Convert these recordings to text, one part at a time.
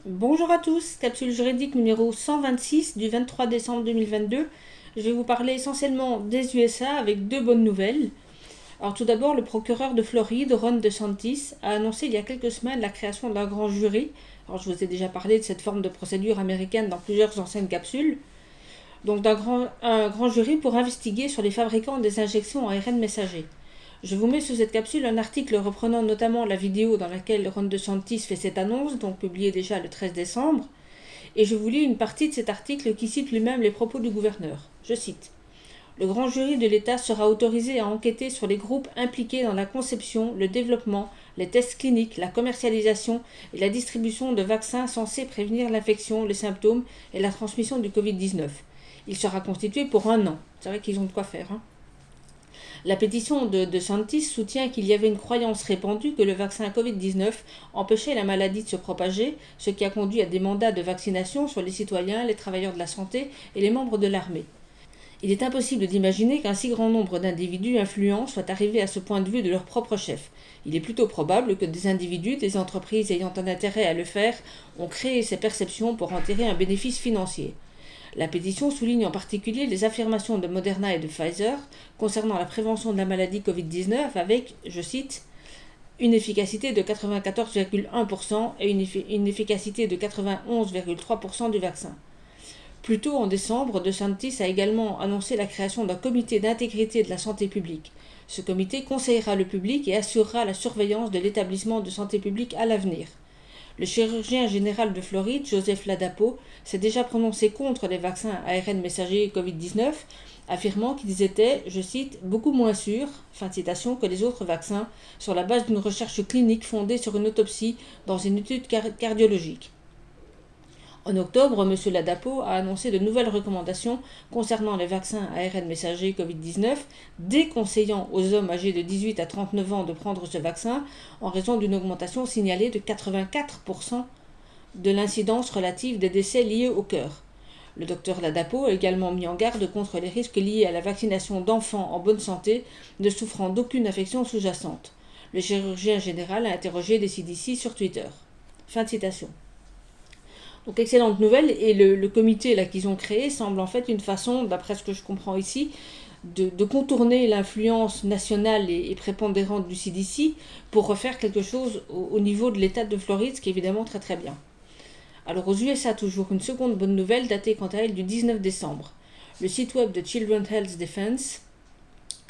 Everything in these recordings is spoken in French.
Bonjour à tous, capsule juridique numéro 126 du 23 décembre 2022. Je vais vous parler essentiellement des USA avec deux bonnes nouvelles. Alors tout d'abord, le procureur de Floride, Ron DeSantis, a annoncé il y a quelques semaines la création d'un grand jury. Alors je vous ai déjà parlé de cette forme de procédure américaine dans plusieurs anciennes capsules. Donc un grand jury pour investiguer sur les fabricants des injections ARN messager. Je vous mets sous cette capsule un article reprenant notamment la vidéo dans laquelle Ron DeSantis fait cette annonce, donc publiée déjà le 13 décembre, et je vous lis une partie de cet article qui cite lui-même les propos du gouverneur. Je cite: Le grand jury de l'État sera autorisé à enquêter sur les groupes impliqués dans la conception, le développement, les tests cliniques, la commercialisation et la distribution de vaccins censés prévenir l'infection, les symptômes et la transmission du Covid-19. Il sera constitué pour 1 an. C'est vrai qu'ils ont de quoi faire, hein. La pétition de DeSantis soutient qu'il y avait une croyance répandue que le vaccin Covid-19 empêchait la maladie de se propager, ce qui a conduit à des mandats de vaccination sur les citoyens, les travailleurs de la santé et les membres de l'armée. Il est impossible d'imaginer qu'un si grand nombre d'individus influents soient arrivés à ce point de vue de leur propre chef. Il est plutôt probable que des individus, des entreprises ayant un intérêt à le faire, ont créé ces perceptions pour en tirer un bénéfice financier. La pétition souligne en particulier les affirmations de Moderna et de Pfizer concernant la prévention de la maladie Covid-19 avec, je cite, une efficacité de 94,1% et une efficacité de 91,3% du vaccin. Plus tôt en décembre, DeSantis a également annoncé la création d'un comité d'intégrité de la santé publique. Ce comité conseillera le public et assurera la surveillance de l'établissement de santé publique à l'avenir. Le chirurgien général de Floride, Joseph Ladapo, s'est déjà prononcé contre les vaccins ARN messagers Covid-19, affirmant qu'ils étaient, je cite, beaucoup moins sûrs, fin de citation, que les autres vaccins, sur la base d'une recherche clinique fondée sur une autopsie dans une étude cardiologique. En octobre, M. Ladapo a annoncé de nouvelles recommandations concernant les vaccins ARN messagers Covid-19, déconseillant aux hommes âgés de 18 à 39 ans de prendre ce vaccin en raison d'une augmentation signalée de 84% de l'incidence relative des décès liés au cœur. Le docteur Ladapo a également mis en garde contre les risques liés à la vaccination d'enfants en bonne santé ne souffrant d'aucune affection sous-jacente. Le chirurgien général a interrogé des CDC sur Twitter. Fin de citation. Donc excellente nouvelle, et le comité là qu'ils ont créé semble en fait une façon, d'après ce que je comprends ici, de contourner l'influence nationale et prépondérante du CDC pour refaire quelque chose au niveau de l'État de Floride, ce qui est évidemment très très bien. Alors aux USA toujours, une seconde bonne nouvelle datée quant à elle du 19 décembre. Le site web de Children's Health Defense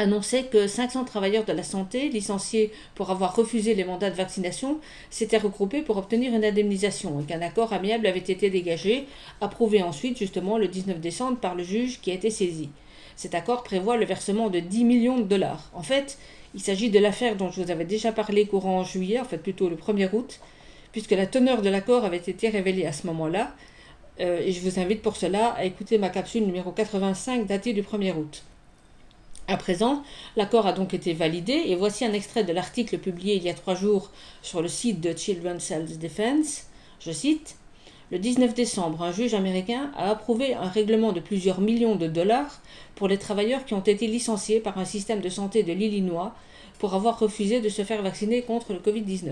annonçait que 500 travailleurs de la santé, licenciés pour avoir refusé les mandats de vaccination, s'étaient regroupés pour obtenir une indemnisation et qu'un accord amiable avait été dégagé, approuvé ensuite justement le 19 décembre par le juge qui a été saisi. Cet accord prévoit le versement de 10 millions de dollars. En fait, il s'agit de l'affaire dont je vous avais déjà parlé courant juillet, en fait plutôt le 1er août, puisque la teneur de l'accord avait été révélée à ce moment-là, et je vous invite pour cela à écouter ma capsule numéro 85 datée du 1er août. À présent, l'accord a donc été validé et voici un extrait de l'article publié il y a 3 jours sur le site de Children's Health Defense. Je cite: Le 19 décembre, un juge américain a approuvé un règlement de plusieurs millions de dollars pour les travailleurs qui ont été licenciés par un système de santé de l'Illinois pour avoir refusé de se faire vacciner contre le Covid-19.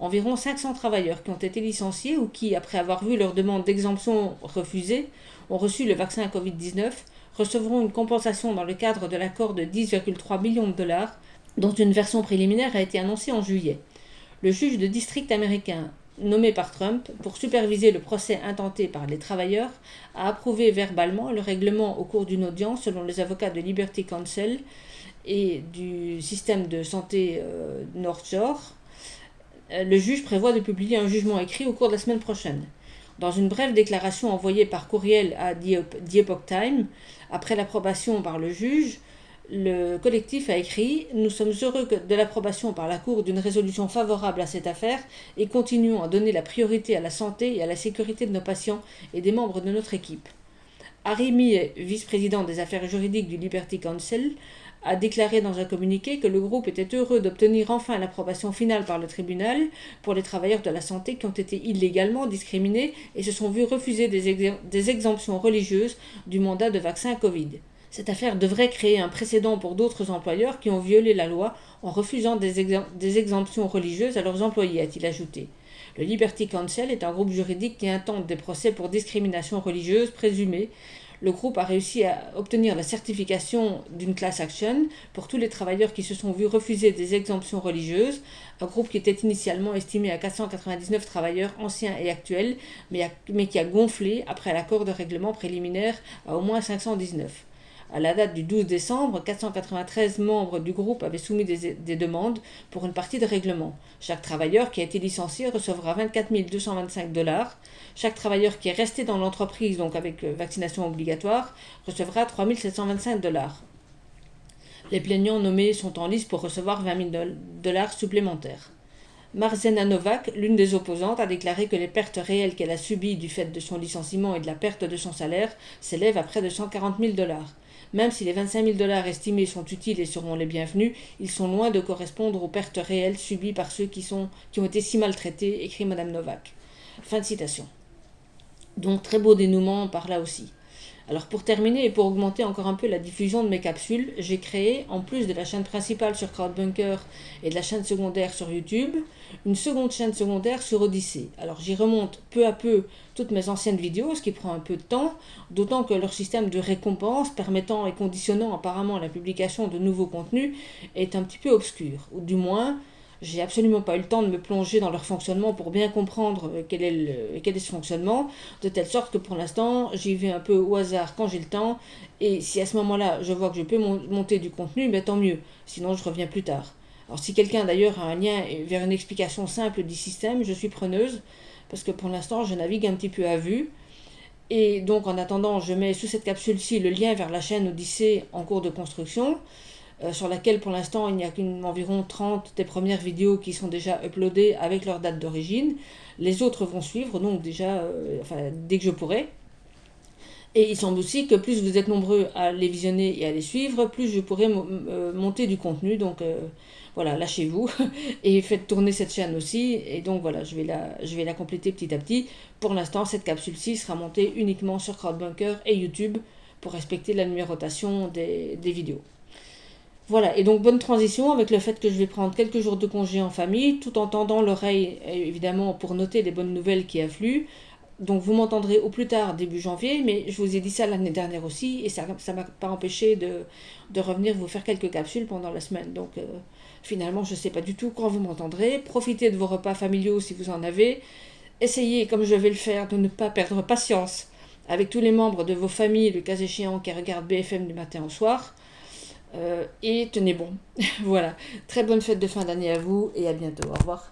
Environ 500 travailleurs qui ont été licenciés ou qui, après avoir vu leur demande d'exemption refusée, ont reçu le vaccin Covid-19, recevront une compensation dans le cadre de l'accord de 10,3 millions de dollars, dont une version préliminaire a été annoncée en juillet. Le juge de district américain, nommé par Trump pour superviser le procès intenté par les travailleurs, a approuvé verbalement le règlement au cours d'une audience selon les avocats de Liberty Counsel et du système de santé North Shore. Le juge prévoit de publier un jugement écrit au cours de la semaine prochaine. Dans une brève déclaration envoyée par courriel à The Epoch Times, après l'approbation par le juge, le collectif a écrit « Nous sommes heureux de l'approbation par la Cour d'une résolution favorable à cette affaire et continuons à donner la priorité à la santé et à la sécurité de nos patients et des membres de notre équipe. » Harry Millet, vice-président des affaires juridiques du Liberty Counsel, a déclaré dans un communiqué que le groupe était heureux d'obtenir enfin l'approbation finale par le tribunal pour les travailleurs de la santé qui ont été illégalement discriminés et se sont vus refuser des exemptions religieuses du mandat de vaccin Covid. Cette affaire devrait créer un précédent pour d'autres employeurs qui ont violé la loi en refusant des exemptions religieuses à leurs employés, a-t-il ajouté. Le Liberty Council est un groupe juridique qui intente des procès pour discrimination religieuse présumée. Le groupe a réussi à obtenir la certification d'une class action pour tous les travailleurs qui se sont vus refuser des exemptions religieuses, un groupe qui était initialement estimé à 499 travailleurs anciens et actuels, mais qui a gonflé après l'accord de règlement préliminaire à au moins 519. À la date du 12 décembre, 493 membres du groupe avaient soumis des demandes pour une partie de règlement. Chaque travailleur qui a été licencié recevra 24 225 $. Chaque travailleur qui est resté dans l'entreprise, donc avec vaccination obligatoire, recevra 3 725 $. Les plaignants nommés sont en lice pour recevoir 20 000 $ supplémentaires. Marzena Novak, l'une des opposantes, a déclaré que les pertes réelles qu'elle a subies du fait de son licenciement et de la perte de son salaire s'élèvent à près de 140 000 $. Même si les 25 000 $ estimés sont utiles et seront les bienvenus, ils sont loin de correspondre aux pertes réelles subies par ceux qui ont été si maltraités, écrit Madame Novak. Fin de citation. Donc très beau dénouement par là aussi. Alors pour terminer et pour augmenter encore un peu la diffusion de mes capsules, j'ai créé, en plus de la chaîne principale sur Crowdbunker et de la chaîne secondaire sur YouTube, une seconde chaîne secondaire sur Odyssey. Alors j'y remonte peu à peu toutes mes anciennes vidéos, ce qui prend un peu de temps, d'autant que leur système de récompense permettant et conditionnant apparemment la publication de nouveaux contenus est un petit peu obscur, ou du moins j'ai absolument pas eu le temps de me plonger dans leur fonctionnement pour bien comprendre quel est ce fonctionnement, de telle sorte que pour l'instant, j'y vais un peu au hasard quand j'ai le temps, et si à ce moment-là, je vois que je peux monter du contenu, ben tant mieux, sinon je reviens plus tard. Alors si quelqu'un d'ailleurs a un lien vers une explication simple du système, je suis preneuse, parce que pour l'instant, je navigue un petit peu à vue, et donc en attendant, je mets sous cette capsule-ci le lien vers la chaîne Odyssey en cours de construction, sur laquelle pour l'instant il n'y a qu'environ 30 des premières vidéos qui sont déjà uploadées avec leur date d'origine. Les autres vont suivre, donc déjà dès que je pourrai. Et il semble aussi que plus vous êtes nombreux à les visionner et à les suivre, plus je pourrai monter du contenu. Donc voilà, lâchez-vous et faites tourner cette chaîne aussi. Et donc voilà, je vais la compléter petit à petit. Pour l'instant, cette capsule-ci sera montée uniquement sur Crowdbunker et YouTube pour respecter la numérotation des vidéos. Voilà, et donc bonne transition avec le fait que je vais prendre quelques jours de congé en famille, tout en tendant l'oreille, évidemment, pour noter les bonnes nouvelles qui affluent. Donc vous m'entendrez au plus tard début janvier, mais je vous ai dit ça l'année dernière aussi, et ça ne m'a pas empêché de revenir vous faire quelques capsules pendant la semaine. Donc finalement, je ne sais pas du tout quand vous m'entendrez. Profitez de vos repas familiaux si vous en avez. Essayez, comme je vais le faire, de ne pas perdre patience avec tous les membres de vos familles, le cas échéant, qui regardent BFM du matin au soir. Et tenez bon. Voilà. Très bonne fête de fin d'année à vous et à bientôt. Au revoir.